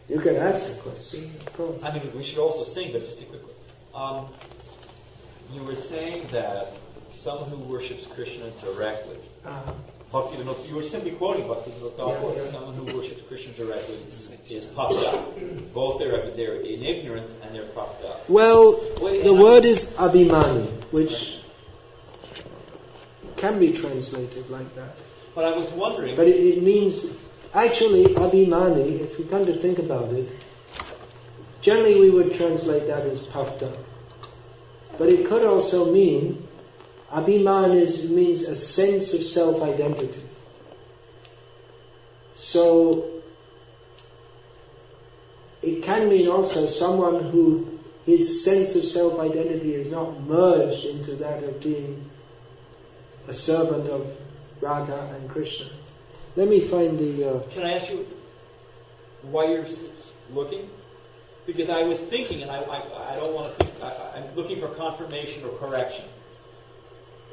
You can ask the question, of course. I mean, we should also sing, but just a quick one. You were saying that someone who worships Krishna directly, Bhakti, you were simply quoting Bhakti, someone who worships Krishna directly is puffed up. Both they're in ignorance and they're puffed up. Well, the word is abhimani, which can be translated like that. But I was wondering... But it means, actually, abhimani, if you come to think about it, Generally we would translate that as puffed up. But it could also mean, abhiman means a sense of self-identity. So it can mean also someone who his sense of self-identity is not merged into that of being a servant of Radha and Krishna. Let me find the... Can I ask you why you're looking? Because I was thinking, and I don't want to think, I'm looking for confirmation or correction.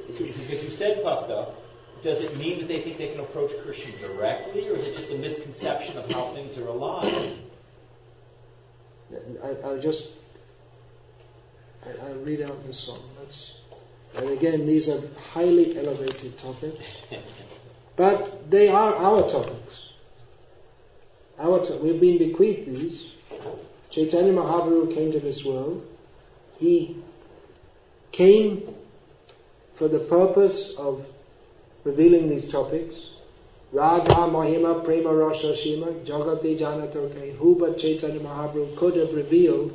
Because you said puffed up, does it mean that they think they can approach Krishna directly, or is it just a misconception of how things are aligned? I'll read out the song. And again, these are highly elevated topics. But they are our topics. We've been bequeathed these. Chaitanya Mahaprabhu came to this world. He came for the purpose of revealing these topics. Radha Mahima Prema Rasa Shima Jagati Janatoke. Who but Chaitanya Mahaprabhu could have revealed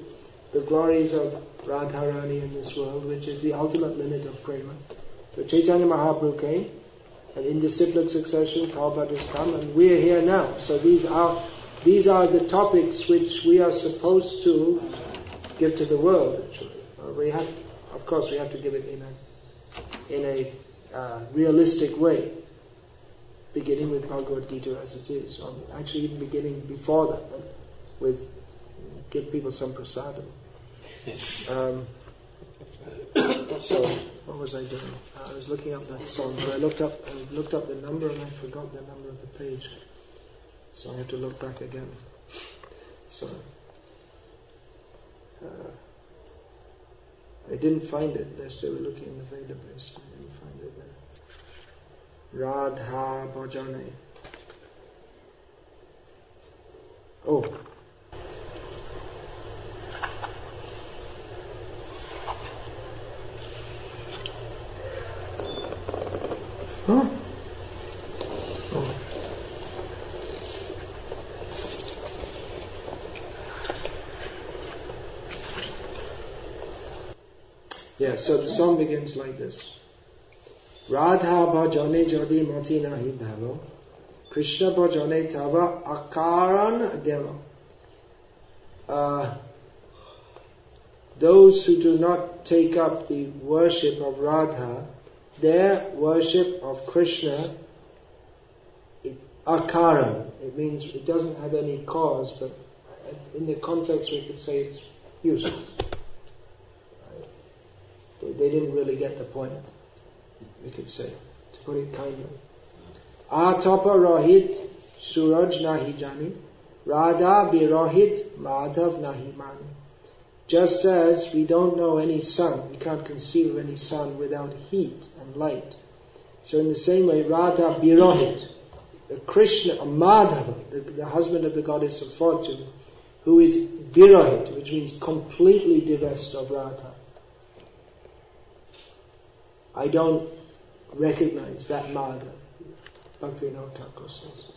the glories of Radharani in this world, which is the ultimate limit of prema. So Chaitanya Mahaprabhu came, and in disciplic succession Prabhupada has come, and we are here now. So these are the topics which we are supposed to give to the world. Actually, we have to give it in a realistic way, beginning with Bhagavad Gita as it is. So I'm actually even beginning before that with give people some prasadam. So what was I doing? I was looking up that song, but I looked up the number and I forgot the number of the page. So I have to look back again. So I didn't find it. I still looking in the database. I didn't find it there. Radha Bhajane. Oh. Huh? Oh. Yeah, so the song begins like this. Radha bhajane jodi mati nahi bhavo, Krishna bhajane tava akaran gelo. Those who do not take up the worship of Radha, their worship of Krishna, akaran, it means it doesn't have any cause, but in the context we could say it's useless. They didn't really get the point, we could say, to put it kindly. Atapa rohit suraj nahi jani, Radha birohit madhav nahi mani. Just as we don't know any sun, we can't conceive of any sun without heat and light. So in the same way, Radha birohit, Krishna, Madhava, the husband of the goddess of fortune, who is birohit, which means completely divested of Radha. I don't recognize that Madhava. Bhakti Thakur says.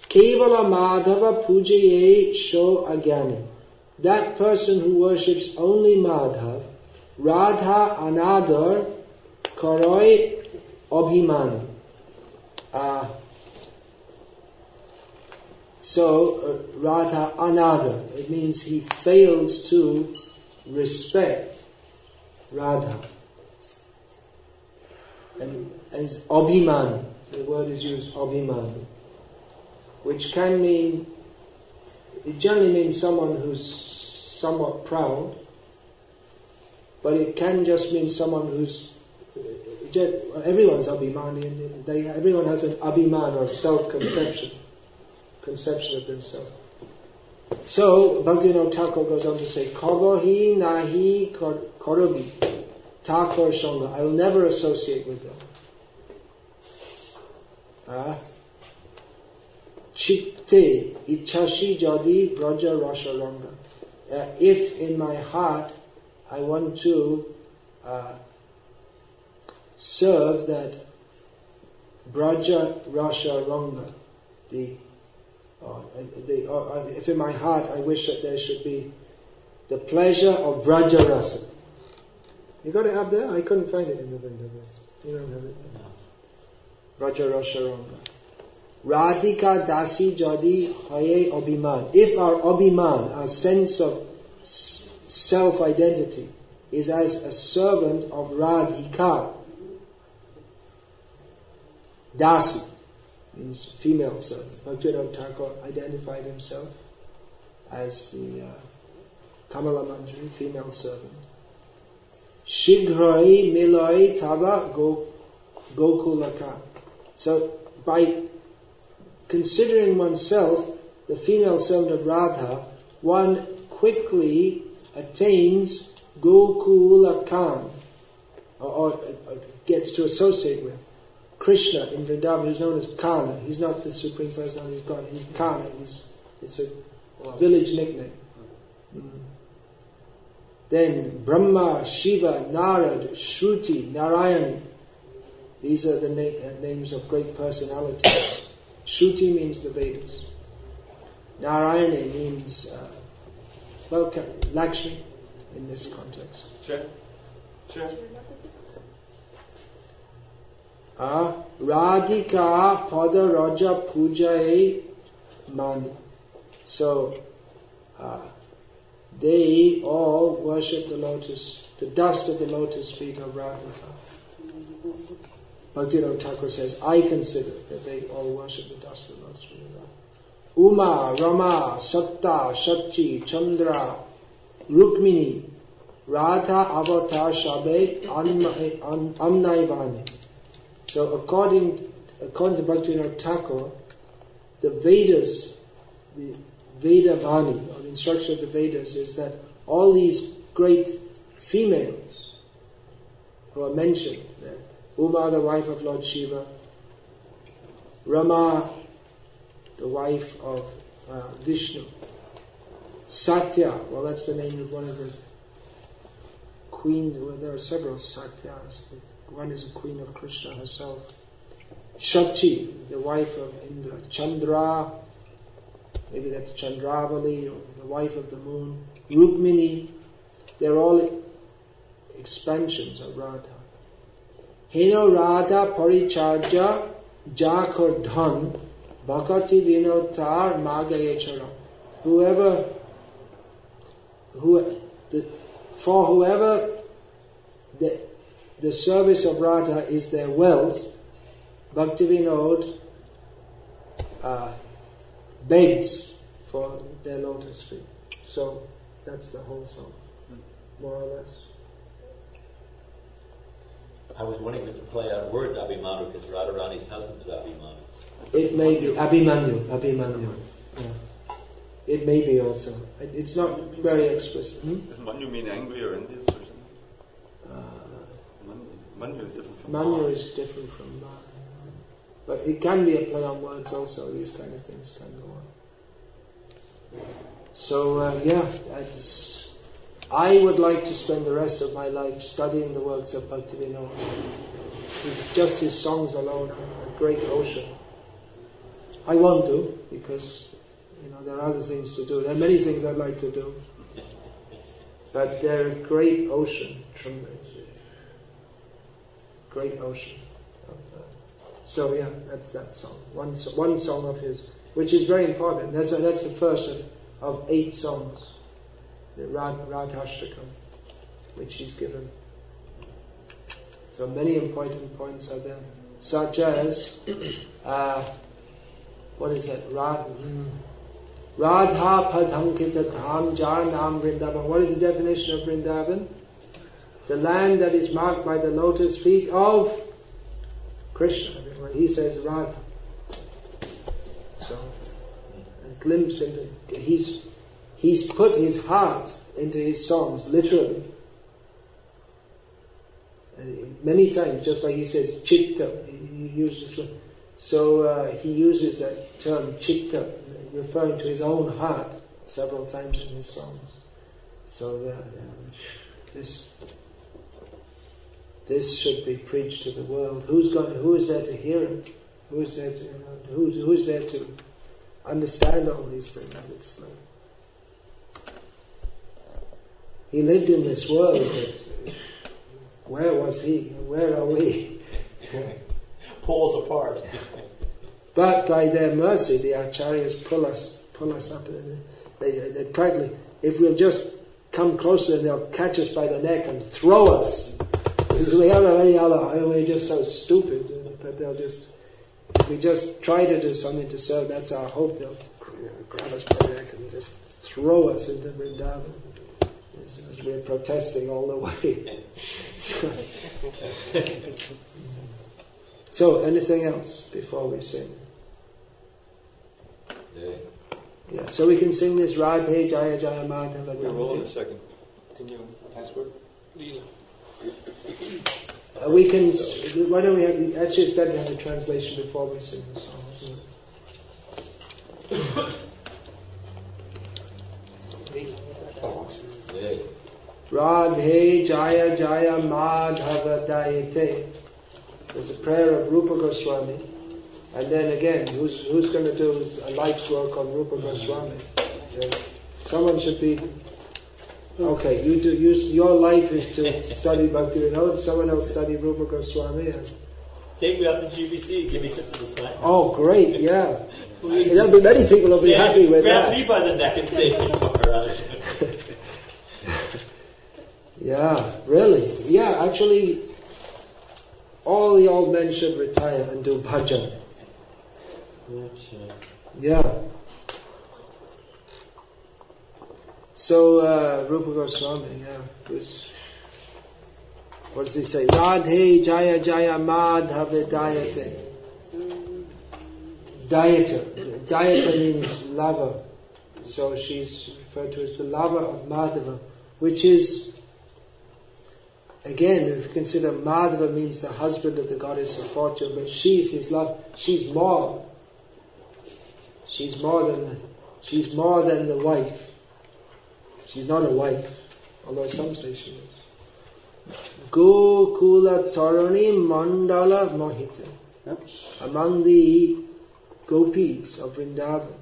Kevala Madhava pujaye sho agyani. That person who worships only Madhav, Radha anadar karoi abhimani. So Radha anadar, it means he fails to respect Radha. And it's abhimani. So the word is used abhimani, which can mean, it generally means someone who's somewhat proud, but it can just mean someone who's, everyone's abhimani, everyone has an abhiman or self-conception, conception of themselves. So Bhaktivinoda Thakur goes on to say, Kavahi nahi korobi Thakur shonga, I will never associate with them. Chitte ichashi jadi braja rasha ranga. If in my heart I want to serve that braja rasha ranga, if in my heart I wish that there should be the pleasure of Vraja Rasa. You got it up there? I couldn't find it in the Vrindavan. You don't have it there. Vraja Rasa Ranga. Radhika Dasi Jadi Haye Abhiman. If our Abhiman, our sense of self-identity, is as a servant of Radhika, Dasi means female servant. Bhaktivinoda Thakur identified himself as the Kamala Manjari, female servant. Shigrai Milai Tava Gokulaka. So by considering oneself the female servant of Radha, one quickly attains Gokulakan, or gets to associate with Krishna in Vrindavan, who's known as Kana. He's not the Supreme Personality of God. He's Kana. It's a village nickname. Then Brahma, Shiva, Narad, Shruti, Narayani. These are the names of great personalities. Shruti means the Vedas. Narayani means Lakshmi in this context. Sure. Radhika Pada Raja Pujaye Mani. So they all worship the dust of the lotus feet of Radhika. Bhaktivinoda Thakur says, I consider that they all worship the dust of the lotus feet of Radhika. Uma, Rama, Satta, Shakti, Chandra, Rukmini, Radha Avatar Shabe Amnaivani. So according to Bhaktivinoda Thakur, the Vedas, the Veda Vani, or the instruction of the Vedas, is that all these great females who are mentioned there, Uma, the wife of Lord Shiva, Rama, the wife of Vishnu, Satya, well that's the name of one of the queen, well, there are several Satyas. One is a queen of Krishna herself. Shakti, the wife of Indra. Chandra, maybe that's Chandravali, or the wife of the moon. Rukmini, they're all expansions of Radha. Heno Radha Paricharja Jakardhan Bhakati Vinotar Magayechara. For whoever the service of Radha is their wealth, Bhaktivinoda begs for their lotus feet. So that's the whole song, more or less. I was wondering if it's a play on words, Abhimanyu, because Radharani's husband is Abhimanyu. It may be Abhimanyu. Yeah. It may be also. It's not very explicit. Does Manu mean angry or envious or something? Manu is different from Manu is different from Manu. But it can be a play on words also. These kind of things can go on. So I would like to spend the rest of my life studying the works of Bhaktivinoda. Just his songs alone are a great ocean. I won't do, because there are other things to do. There are many things I'd like to do, but they're a great ocean, great ocean. So that's that song. One song of his, which is very important. That's the first of 8 songs, the Radhashtakam, which he's given. So many important points are there, such as what is that? Radha Padhankita Dham Jar Nam Vrindavan. What is the definition of Vrindavan? The land that is marked by the lotus feet of Krishna. When he says Radha. So, a glimpse into, he's put his heart into his songs, literally. And many times, just like he says chitta, he uses he uses that term chitta, referring to his own heart several times in his songs. So this should be preached to the world. Who is there to hear it? Who is there to understand all these things? It's like He lived in this world, but where was he? Where are we? Poles apart. But by their mercy, the acharyas pull us up. They practically, if we'll just come closer, they'll catch us by the neck and throw us. Because we haven't any other, we're just so stupid. But they'll just, if we just try to do something to serve, that's our hope. They'll grab us by the neck and just throw us into Vrindavan. As we're protesting all the way. So, anything else before we sing? Yeah. So we can sing this Radhe Jaya Jaya Madhava. We're rolling a second. Can you password? We can. Why don't we have? Actually, it's better to have the translation before we sing the song, isn't it? Radhe Jaya Jaya Madhava Dayate. There's a prayer of Rupa Goswami, and then again, who's going to do a life's work on Rupa Goswami? Someone should be. Okay, you do. Your life is to study Bhakti Vinod. Someone else study Rupa Goswami. Take me out to GBC. Give me steps to the side. Oh, great! Yeah, there'll be many people who'll be happy with that. Grab me by the neck and say, Yeah, really. Yeah, actually, all the old men should retire and do bhajan. Yeah. So, Rupa Goswami, what does he say? Radhe Jaya Jaya Madhava Dayate. Dayata means lover. So she's referred to as the lover of Madhava, which is, again, if you consider Madhava means the husband of the goddess of fortune, but she's his love. She's more than the wife. She's not a wife, although some say she is. Gokula Tarani Mandala Mohita. Among the gopis of Vrindavan,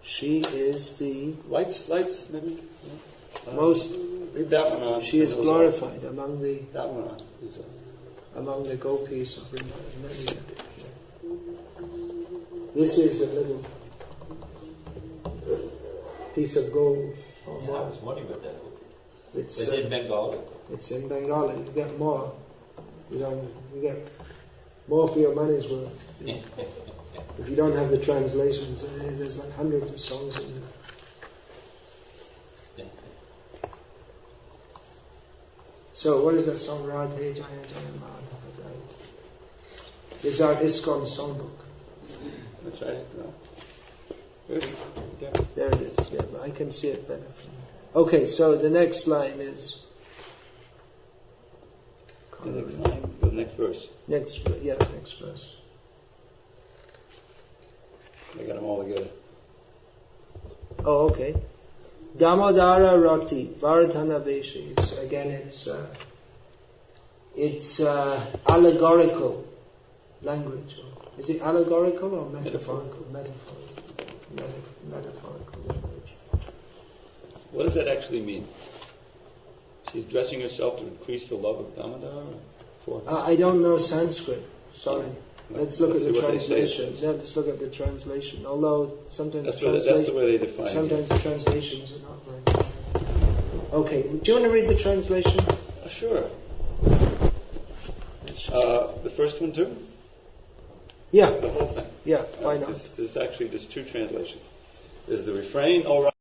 she is the lights, maybe most. Leave that one on. She is glorified among the that one on. The gopis of Vrindavan. This is a little piece of gold. I was wondering about that. It's in Bengali. It's in Bengali. You get more. You get more for your money's worth. If you don't have the translations, there's like hundreds of songs in there. So, what is that song? Radhe Jaya Jaya Madhava Dayate. This is our ISKCON songbook. That's right. There it is. Yeah, but I can see it better. Okay, so the next line is. The next line, the next verse. Next verse. I got them all together. Oh, okay. Damodara Rati Vardhana Veshi. It's allegorical language. Is it allegorical or metaphorical? Metaphorical language. What does that actually mean? She's dressing herself to increase the love of Damodar? I don't know Sanskrit. Sorry. Let's look at the what translation. Let's look at the translation. Although sometimes that's the way they define sometimes the translations are not very good. Okay. Do you want to read the translation? Sure. The first one too? Yeah. The whole thing? Yeah, why not? There's two translations. There's the refrain, all right.